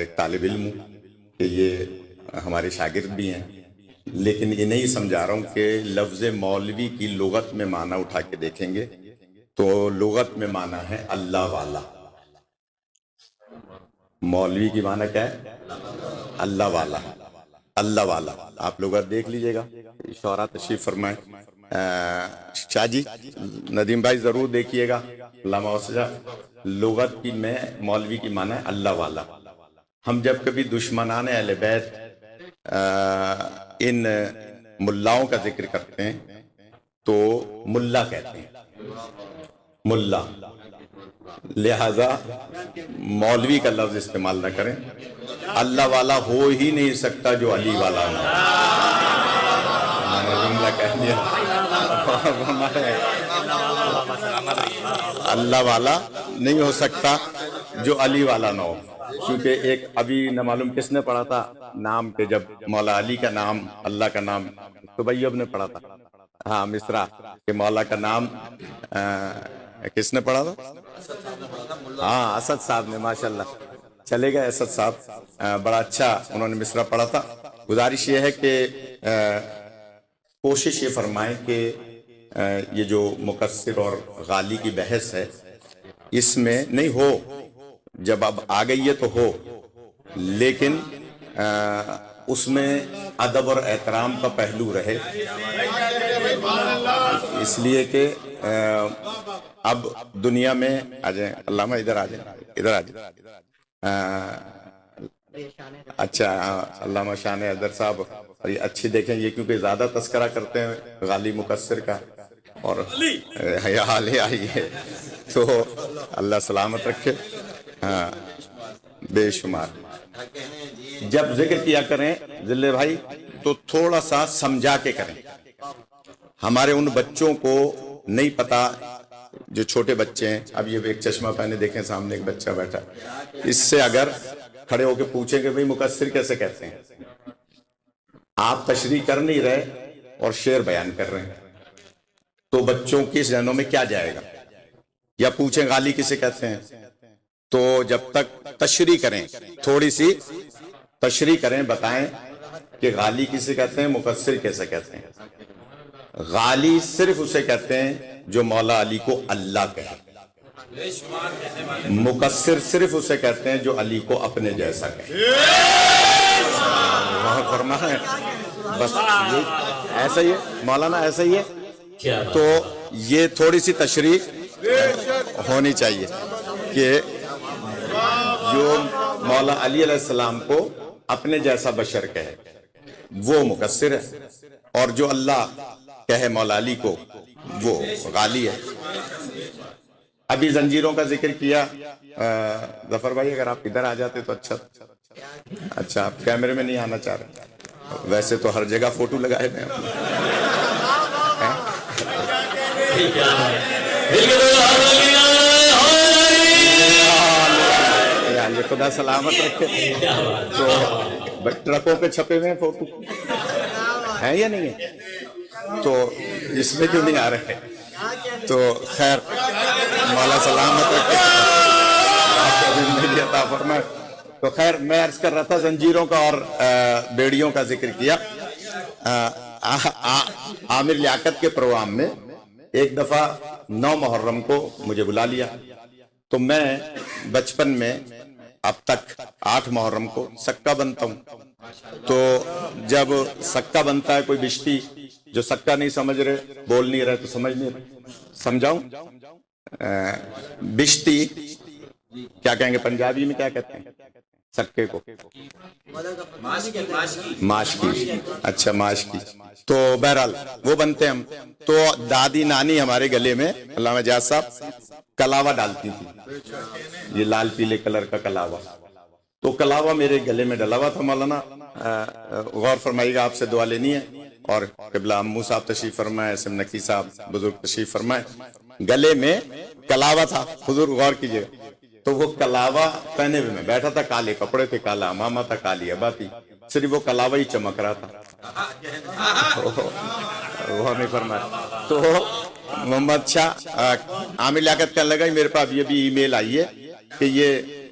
ایک طالب علم ہوں کہ یہ ہمارے شاگرد بھی ہیں، لیکن یہ نہیں سمجھا رہا ہوں کہ لفظ مولوی کی لغت میں معنی اٹھا کے دیکھیں گے تو لغت میں معنی ہے اللہ والا۔ مولوی کی معنی کیا ہے؟ اللہ والا، اللہ والا۔ آپ لوگ دیکھ لیجئے گا، شعراء تشریف فرمائیں۔ شاہ جی، ندیم بھائی ضرور دیکھیے گا، علامہ وسجہ لغت کی میں مولوی کی معنی ہے اللہ والا۔ ہم جب کبھی دشمنان اہل بیت ان ملاؤں کا ذکر کرتے ہیں تو ملا کہتے ہیں، ملا، لہذا مولوی کا لفظ استعمال نہ کریں۔ اللہ والا ہو ہی نہیں سکتا جو علی والا نہ ہو۔ میں نے جملہ کہہ دیا، اللہ والا نہیں ہو سکتا جو علی والا نہ ہو، کیونکہ ایک ابھی نہ معلوم کس نے پڑھا تھا نام کہ جب مولا علی کا نام اللہ کا نام طبیب نے پڑھا تھا، ہاں مصرع، کہ مولا کا نام کس نے پڑھا تھا؟ ہاں اسد صاحب نے، ماشاءاللہ چلے گئے اسد صاحب، بڑا اچھا انہوں نے مصرع پڑھا تھا۔ گزارش یہ ہے کہ کوشش یہ فرمائیں کہ یہ جو مقصر اور غالی کی بحث ہے اس میں نہیں ہو، جب اب آ گئی ہے تو ہو، لیکن اس میں ادب اور احترام کا پہلو رہے، اس لیے کہ اب دنیا میں آ جائیں، علامہ ادھر آ جائیں، ادھر آ جائیں، اچھا علامہ شان حیدر صاحب، اور یہ اچھی دیکھیں، یہ کیونکہ زیادہ تذکرہ کرتے ہیں غالی مقصر کا، اور حال ہی آئی ہے تو اللہ سلامت رکھے، ہاں بے شمار۔ جب ذکر کیا کریں ذلے بھائی تو تھوڑا سا سمجھا کے کریں۔ ہمارے ان بچوں کو نہیں پتا جو چھوٹے بچے ہیں، اب یہ ایک چشمہ پہنے دیکھیں سامنے ایک بچہ بیٹھا، اس سے اگر کھڑے ہو کے پوچھیں کہ بھئی مقصر کیسے کہتے ہیں، آپ تشریح کر نہیں رہے اور شعر بیان کر رہے ہیں، تو بچوں کے ذہنوں میں کیا جائے گا؟ یا پوچھیں غالی کسے کہتے ہیں، تو جب تک تشریح کریں، تھوڑی سی تشریح کریں، بتائیں کہ غالی کسے کہتے ہیں، مقصر کیسے کہتے ہیں۔ غالی صرف اسے کہتے ہیں جو مولا علی کو اللہ کہے، مقصر صرف اسے کہتے ہیں جو علی کو اپنے جیسا کہے۔ وہاں فرمانا ہے بس یہ ایسا ہی ہے مولانا، ایسا ہی ہے، تو یہ تھوڑی سی تشریح ہونی چاہیے کہ جو مولا علی علیہ السلام کو اپنے جیسا بشر کہے وہ مقصر ہے، اور جو اللہ کہے مولا علی کو وہ غالی ہے۔ ابھی زنجیروں کا ذکر کیا، ظفر بھائی اگر آپ ادھر آ جاتے تو اچھا آپ کیمرے میں نہیں آنا چاہ رہے، ویسے تو ہر جگہ فوٹو لگائے ہیں یہ خدا سلامت رکھے، تو ٹرکوں پہ چھپے ہوئے ہیں فوٹو ہیں یا نہیں ہے، تو اس میں کیوں نہیں آ رہے؟ تو خیر مولا سلامت رکھے، آپ کو زندگی عطا فرمائے۔ تو خیر میں عرض کر رہا تھا زنجیروں کا اور بیڑیوں کا ذکر کیا۔ عامر لیاقت کے پروگرام میں ایک دفعہ 9 محرم کو مجھے بلا لیا، تو میں بچپن میں اب تک 8 محرم کو سکہ بنتا ہوں، تو جب سکہ بنتا ہے کوئی بشتی جو سکہ نہیں سمجھ رہے، بول نہیں رہے تو سمجھ نہیں رہے، سمجھاؤں؟ بشتی کیا کہیں گے پنجابی میں، کیا کہتے ہیں سکے کو؟ ماشکی، اچھا ماشکی، تو بہرحال وہ بنتے ہم، تو دادی نانی ہمارے گلے میں علامہ جاز صاحب کلاوہ ڈالتی تھی، یہ لال پیلے کلر کا کلاوہ، تو کلاوہ میرے گلے میں ڈلا ہوا تھا۔ مولانا غور فرمائیے گا، آپ سے دعا لینی ہے، اور قبلہ امو صاحب تشریف فرمائے، اسم نقی صاحب بزرگ تشریف فرمائے، گلے میں کلاوہ تھا، حضور غور کیجئے، تو وہ کلاوہ پہنے ہوئے میں بیٹھا تھا، کالے کپڑے تھے، کالا امامہ تھا، کالی ابا تھی، صرف وہ کلاوہ ہی چمک رہا تھا، غور نہیں فرمایا۔ تو محمد شاہ عامر لیاقت کہنے لگا میرے پاس یہ بھی ای میل آئی ہے کہ یہ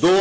2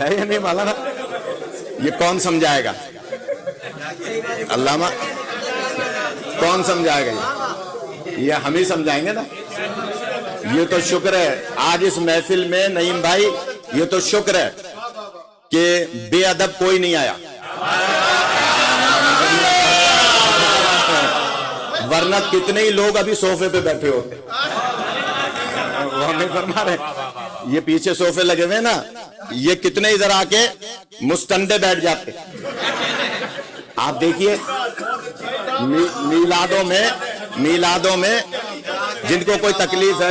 ہے یا نہیں مولانا؟ یہ کون سمجھائے گا؟ علامہ کون سمجھائے گا؟ یہ ہم ہی سمجھائیں گے نا. یہ تو شکر ہے آج اس محفل میں نعیم بھائی, یہ تو شکر ہے کہ بے ادب کوئی نہیں آیا, ورنہ کتنے ہی لوگ ابھی صوفے پہ بیٹھے ہوتے. وہ ہمیں فرما رہے یہ پیچھے صوفے لگے ہوئے نا, یہ کتنے ادھر آ کے مستندے بیٹھ جاتے. آپ دیکھیے میلادوں میں جن کو کوئی تکلیف ہے,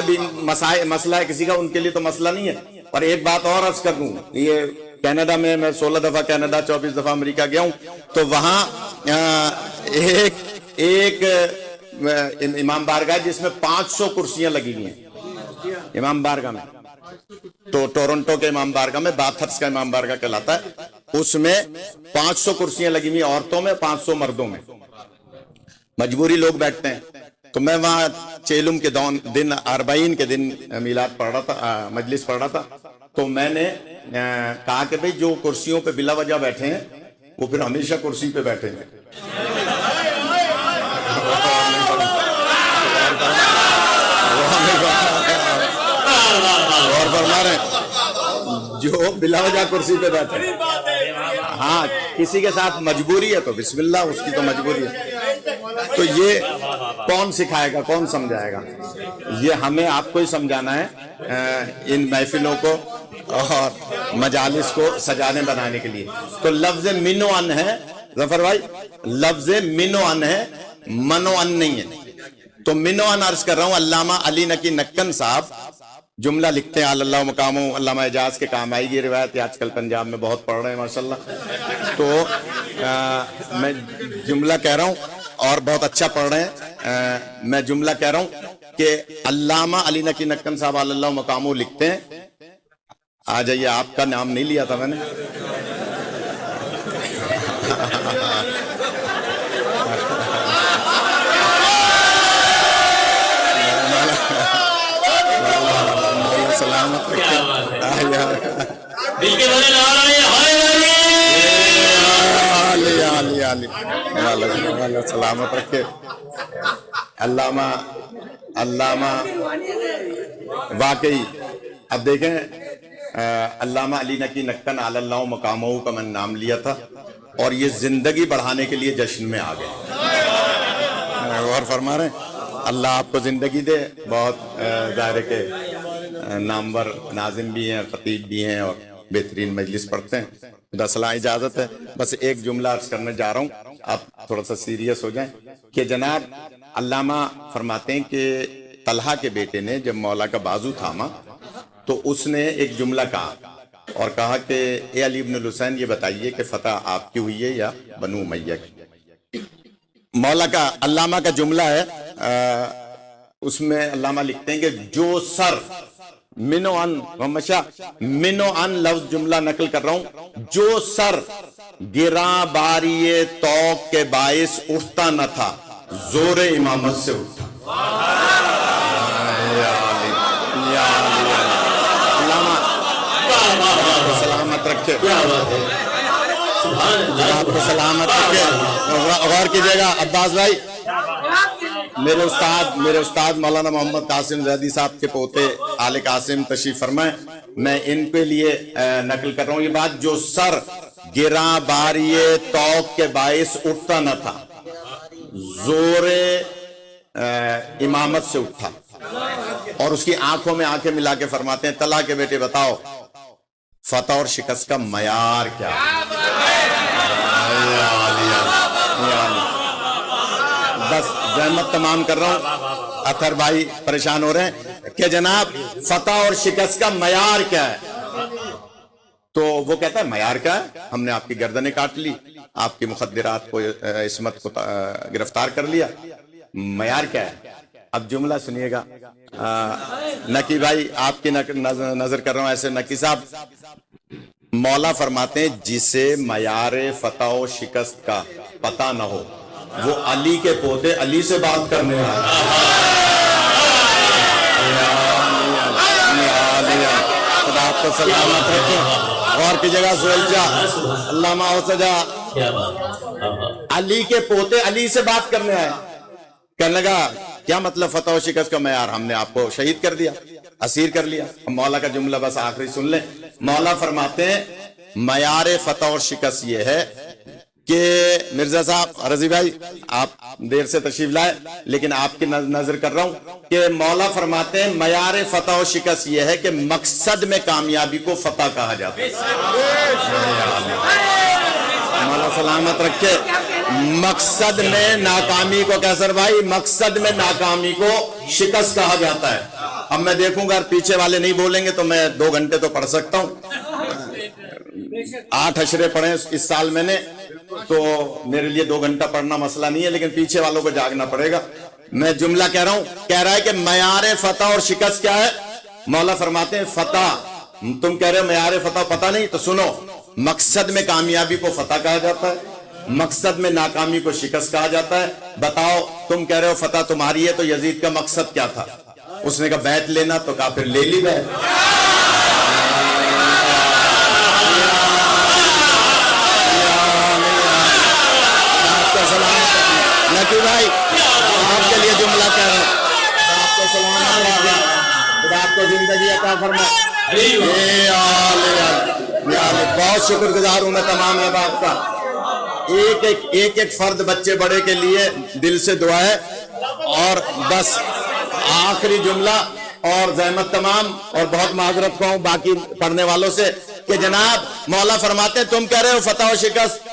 مسئلہ ہے کسی کا, ان کے لیے تو مسئلہ نہیں ہے. اور ایک بات اور عرض کر دوں, یہ کینیڈا میں 16 دفعہ کینیڈا, 24 دفعہ امریکہ گیا ہوں, تو وہاں ایک امام بارگاہ جس میں 500 کرسیاں لگی ہوئی ہیں امام بارگاہ میں. تو ٹورنٹو کے امام بارگاہ میں, باتھرس کا امام بارگاہ کہلاتا ہے, اس میں 500 کرسیاں لگی ہوئی عورتوں میں, 500 مردوں میں. مجبوری لوگ بیٹھتے ہیں. تو میں وہاں چیلم کے دن 40 کے دن میلاد پڑھ رہا تھا, مجلس پڑھ رہا تھا. تو میں نے کہا کہ بھئی جو کرسیوں پہ بلا وجہ بیٹھے ہیں وہ پھر ہمیشہ کرسی پہ بیٹھے ہیں. اور فرما رہے ہیں جو بلا وجہ کرسی پہ بیٹھے. ہاں کسی کے ساتھ مجبوری ہے تو بسم اللہ, اس کی تو مجبوری ہے. تو یہ کون سکھائے گا, کون سمجھائے گا؟ یہ ہمیں آپ کو ہی سمجھانا ہے ان محفلوں کو اور مجالس کو سجانے بنانے کے لیے. تو لفظ من و ان ہے ظفر بھائی, لفظ من و ان ہے, من و ان نہیں ہے. تو من و ان عرض کر رہا ہوں. علامہ علی نقی نکن صاحب جملہ لکھتے ہیں, اللہ مقاموں, علامہ اعجاز کے کام آئی یہ روایت, آج کل پنجاب میں بہت پڑھ رہے ہیں ماشاءاللہ. تو میں جملہ کہہ رہا ہوں اور بہت اچھا پڑھ رہے ہیں. میں جملہ کہہ رہا ہوں کہ علامہ علی نقی نکن صاحب اللہ مقاموں لکھتے ہیں. آ جائیے, آپ کا نام نہیں لیا تھا میں نے. سلامت سلامت رکھے. علامہ واقعی اب دیکھیں, علامہ علی نقی نکن علی اللہ مقامہ کا میں نے نام لیا تھا اور یہ زندگی بڑھانے کے لیے جشن میں آ گئے. اور فرما رہے ہیں اللہ آپ کو زندگی دے. بہت ظاہر کے نامور ناظم بھی ہیں, خطیب بھی ہیں اور بہترین مجلس پڑھتے ہیں. دسلا اجازت ہے بس ایک جملہ عرض کرنے جا رہا ہوں, آپ تھوڑا سا سیریس ہو جائیں. کہ جناب علامہ فرماتے ہیں کہ طلحہ کے بیٹے نے جب مولا کا بازو تھاما تو اس نے ایک جملہ کہا اور کہا کہ اے علی ابن الحسین یہ بتائیے کہ فتح آپ کی ہوئی ہے یا بنو امیہ کی. مولا کا علامہ کا جملہ ہے, اس میں علامہ لکھتے ہیں کہ جو سر منو ان, ہمیشہ منو ان لفظ جملہ نقل کر رہا ہوں, جو سر گراں باری توق کے باعث اٹھتا نہ تھا زور امامت سے اٹھا. علامہ سلامت رکھے, آپ کو سلامت رکھے. غور کیجئے گا عباس بھائی, میرے استاد مولانا محمد قاسم زیدی صاحب کے پوتے آل قاسم تشریف فرمائیں. میں ان کے لیے نقل کر رہا ہوں یہ بات. جو سر گراں باری توق کے باعث اٹھتا نہ تھا زور امامت سے اٹھا. اور اس کی آنکھوں میں آنکھیں ملا کے فرماتے ہیں طلحہ کے بیٹے بتاؤ فتح اور شکست کا معیار کیا ہے؟ بس زحمت تمام کر رہا ہوں, اطہر بھائی پریشان ہو رہے ہیں کہ جناب فتح اور شکست کا معیار کیا ہے؟ تو وہ کہتا ہے معیار کیا ہے, ہم نے آپ کی گردنیں کاٹ لی, آپ کی مخدرات کو, عصمت کو گرفتار کر لیا, معیار کیا ہے؟ اب جملہ سنیے گا. نقی بھائی آپ کی نظر کر رہا ہوں ایسے. نقی صاحب مولا فرماتے ہیں جسے معیار فتح و شکست کا پتہ نہ ہو وہ علی کے پوتے علی سے بات کرنے آئے. خدا آپ کو سلامت رکھے. غور کی جگہ سہیل شاہ علامہ سجا علی کے پوتے علی سے بات کرنے آئے. کہنے لگا کیا مطلب فتح و شکست کا معیار؟ ہم نے آپ کو شہید کر دیا، اسیر کر لیا. مولا کا جملہ بس آخری سن لیں. مولا فرماتے ہیں معیار فتح اور شکست یہ ہے کہ مرزا صاحب رضی بھائی آپ دیر سے تشریف لائے لیکن آپ کی نظر کر رہا ہوں کہ مولا فرماتے ہیں معیار فتح و شکست یہ ہے کہ مقصد میں کامیابی کو فتح کہا جاتا ہے. مولا سلامت رکھے. مقصد میں ناکامی کو کیسر بھائی مقصد میں ناکامی کو شکست کہا جاتا ہے. اب میں دیکھوں گا پیچھے والے نہیں بولیں گے تو میں 2 گھنٹے تو پڑھ سکتا ہوں. 8 اشرے پڑھے اس سال میں نے تو میرے لیے 2 گھنٹہ پڑھنا مسئلہ نہیں ہے لیکن پیچھے والوں کو جاگنا پڑے گا. میں جملہ کہہ رہا ہوں. کہہ رہا ہے کہ معیار فتح اور شکست کیا ہے؟ مولا فرماتے ہیں فتح. تم کہہ رہے ہو معیار فتح پتہ نہیں تو سنو. مقصد میں کامیابی کو فتح کہا جاتا ہے، مقصد میں ناکامی کو شکست کہا جاتا ہے. بتاؤ تم کہہ رہے ہو فتح تمہاری ہے تو یزید کا مقصد کیا تھا؟ اس نے کہا بیعت لینا تو کہا پھر لے لی بیعت. نقی بھائی آپ کے لیے جملہ کہہ رہا ہوں. آپ کو سلام علیکم. خدا آپ کو زندگی عطا فرمائے. بہت شکر گزار ہوں میں تمام احباب کا. ایک فرد بچے بڑے کے لیے دل سے دعا ہے. اور بس آخری جملہ اور زحمت تمام اور بہت معذرت ہوں باقی پڑھنے والوں سے کہ جناب مولا فرماتے ہیں تم کہہ رہے ہو فتح و شکست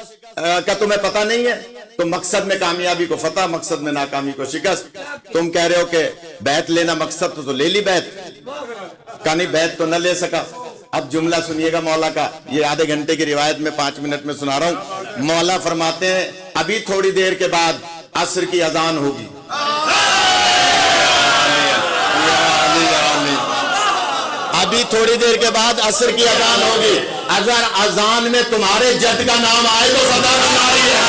کا تمہیں پتہ نہیں ہے تو مقصد میں کامیابی کو فتح، مقصد میں ناکامی کو شکست. تم کہہ رہے ہو کہ بیعت لینا مقصد تو لے لی بیعت. کہا نہیں بیعت تو نہ لے سکا. اب جملہ سنیے گا مولا کا. یہ آدھے گھنٹے کی روایت میں 5 منٹ میں سنا رہا ہوں. مولا فرماتے ہیں ابھی تھوڑی دیر کے بعد عصر کی اذان ہوگی. ابھی تھوڑی دیر کے بعد عصر کی اذان ہوگی. اگر اذان میں تمہارے جد کا نام آئے تو فتح تمہاری ہے.